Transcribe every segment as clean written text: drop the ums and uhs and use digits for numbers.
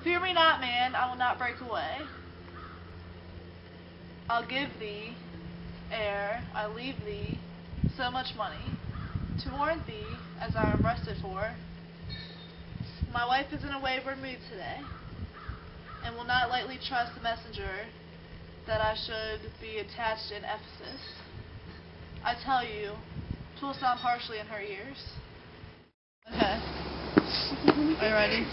Fear me not, man, I will not break away. I'll give thee, ere I leave thee, so much money, to warrant thee, as I am rested for. My wife is in a wayward mood today, and will not lightly trust the messenger that I should be attached in Ephesus. I tell you, 'twill sound harshly in her ears. Okay. Are you ready?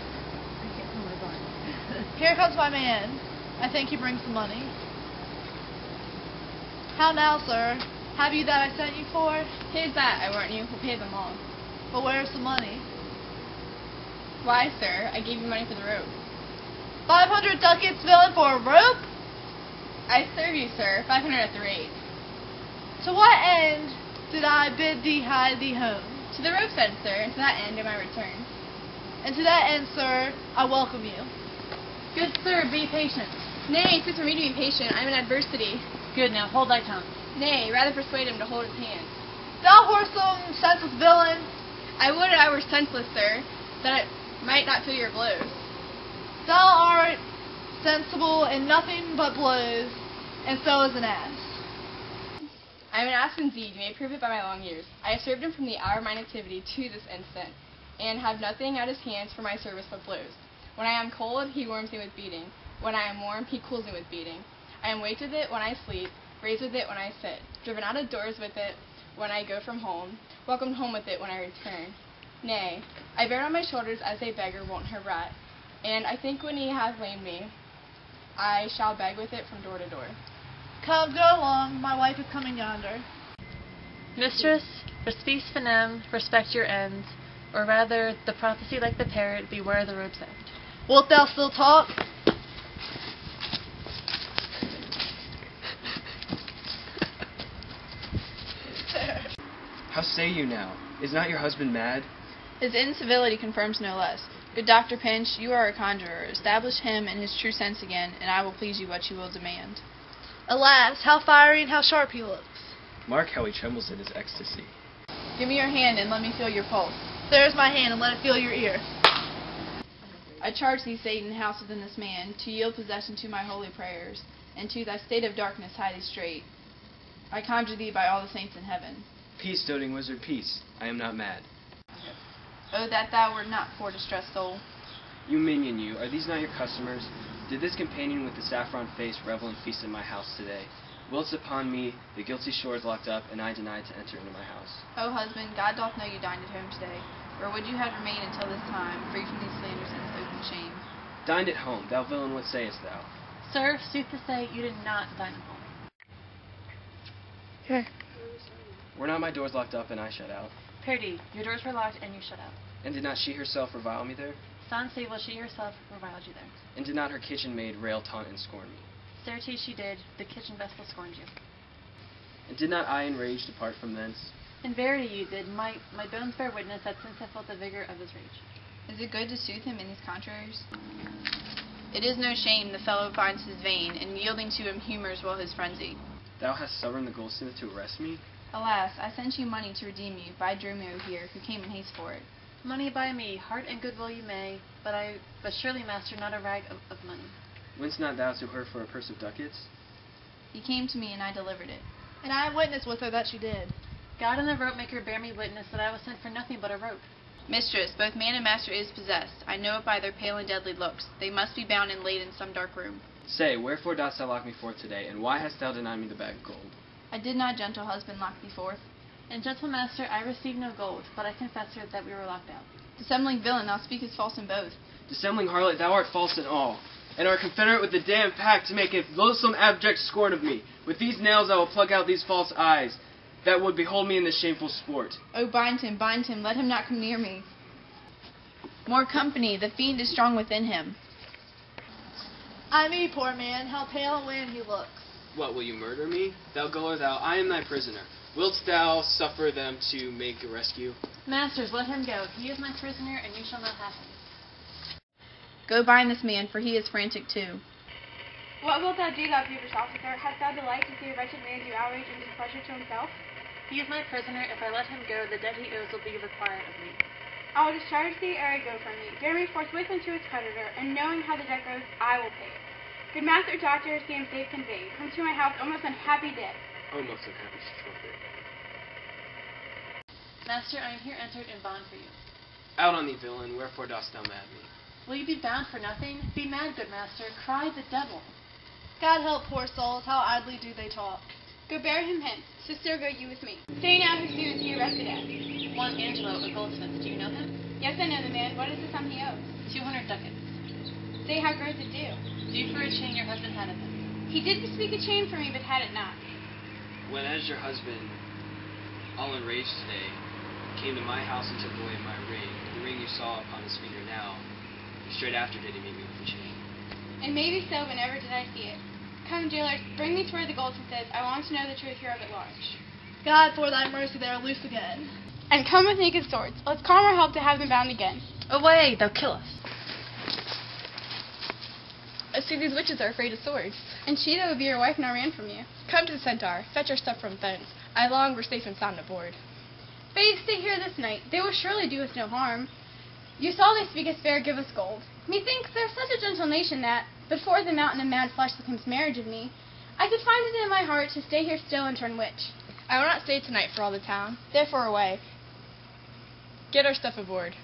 Here comes my man. I think he brings the money. How now, sir? Have you that I sent you for? Here's that, I warrant you, will pay them all. But where's the money? Why, sir, I gave you money for the rope. 500 ducats, villain, for a rope? I serve you, sir, 500 at the rate. To what end did I bid thee hide thee home? To the rope's end, sir, and to that end am I return. And to that end, sir, I welcome you. Good sir, be patient. Nay, since for me to be patient, I am in adversity. Good, now hold thy tongue. Nay, rather persuade him to hold his hand. Thou whoresome, senseless villain! I would I were senseless, sir, that I might not feel your blows. Thou art sensible in nothing but blows, and so is an ass. I am an ass indeed, you may prove it by my long years. I have served him from the hour of my nativity to this instant, and have nothing at his hands for my service but blows. When I am cold, he warms me with beating. When I am warm, he cools me with beating. I am waked with it when I sleep, raised with it when I sit, driven out of doors with it when I go from home, welcomed home with it when I return. Nay, I bear it on my shoulders as a beggar wont her rat, and I think when he hath lamed me, I shall beg with it from door to door. Come, go along, my wife is coming yonder. Mistress, respect finem, respect your ends, or rather, the prophecy like the parrot, beware the rope's end. Wilt thou still talk? How say you now? Is not your husband mad? His incivility confirms no less. Good Dr. Pinch, you are a conjurer. Establish him in his true sense again, and I will please you what you will demand. Alas, how fiery and how sharp he looks. Mark how he trembles in his ecstasy. Give me your hand and let me feel your pulse. There's my hand, and let it feel your ear. I charge thee, Satan, house within this man, to yield possession to my holy prayers, and to thy state of darkness hide thee straight. I conjure thee by all the saints in heaven. Peace, doting wizard, peace. I am not mad. Oh, that thou wert not poor distressed soul. You minion, you, are these not your customers? Did this companion with the saffron face revel and feast in my house today? Whilst upon me the guilty shore is locked up, and I denied to enter into my house. O husband, God doth know you dined at home today, or would you have remained until this time, free from these slanders and this open shame? Dined at home, thou villain, what sayest thou? Sir, sooth to say, you did not dine at home. Here. Were not my doors locked up and I shut out? Perdie, your doors were locked and you shut out. And did not she herself revile me there? Sans sable, she herself reviled you there. And did not her kitchen maid rail, taunt, and scorn me? Certes she did, the kitchen vestal scorned you. And did not I enraged depart from thence? In verity you did, my bones bear witness that since I felt the vigor of his rage. Is it good to soothe him in these contraries? It is no shame the fellow finds his vein, and yielding to him humors well his frenzy. Thou hast summoned the goldsmith to arrest me? Alas, I sent you money to redeem you, by Dromio here, who came in haste for it. Money by me, heart and goodwill you may, but surely, master, not a rag of money. Wentest not thou to her for a purse of ducats? He came to me, and I delivered it. And I am witness with her that she did. God and the rope maker bear me witness that I was sent for nothing but a rope. Mistress, both man and master is possessed. I know it by their pale and deadly looks. They must be bound and laid in some dark room. Say, wherefore dost thou lock me forth today, and why hast thou denied me the bag of gold? I did not, gentle husband, lock thee forth. And gentle master, I received no gold, but I confess her that we were locked out. Dissembling villain, thou speakest false in both. Dissembling harlot, thou art false in all, and art confederate with the damned pack to make a loathsome abject scorn of me. With these nails I will pluck out these false eyes, that would behold me in this shameful sport. Oh, bind him, let him not come near me. More company, the fiend is strong within him. Ay me, poor man, how pale and wan he looks. What, will you murder me? Thou go or thou, I am thy prisoner. Wilt thou suffer them to make a rescue? Masters, let him go. He is my prisoner, and you shall not have him. Go bind this man, for he is frantic too. What wilt thou do, thou feverish officer? Hast thou delight to see a wretched man do outrage and displeasure to himself? He is my prisoner. If I let him go, the debt he owes will be required of me. I will discharge thee ere I go from thee. Bear me forthwith unto its creditor, and knowing how the debt goes, I will pay it. Good master doctor, see him safe conveyed. Come to my house, O most unhappy day. O most unhappy trumpet. Master, I am here entered in bond for you. Out on thee, villain, wherefore dost thou mad me? Will you be bound for nothing? Be mad, good master. Cry the devil. God help poor souls, how idly do they talk. Go bear him hence. Sister, go you with me. Say now whose due is he arrested at. One Angelo, a goldsmith. Do you know him? Yes, I know the man. What is the sum he owes? 200 ducats. Say how grows it due. Due for a chain your husband had of him. He did bespeak a chain for me, but had it not. When as your husband, all enraged today, came to my house and took away my ring, the ring you saw upon his finger now, straight after did he meet me with the chain. And maybe so, but never did I see it. Come, jailers, bring me to where the goldsmith is. I want to know the truth hereof at large. God, for thy mercy, they are loose again. And come with naked swords. Let's call our help to have them bound again. Away, thou kill us. I see these witches are afraid of swords. And she that would be your wife now ran from you. Come to the centaur. Fetch our stuff from thence. I long we're safe and sound aboard. Babes, stay here this night. They will surely do us no harm. You saw they speak as fair, give us gold. Methinks they're such a gentle nation that, before the mountain of mad flesh becomes marriage of me, I could find it in my heart to stay here still and turn witch. I will not stay tonight for all the town. Therefore away. Get our stuff aboard.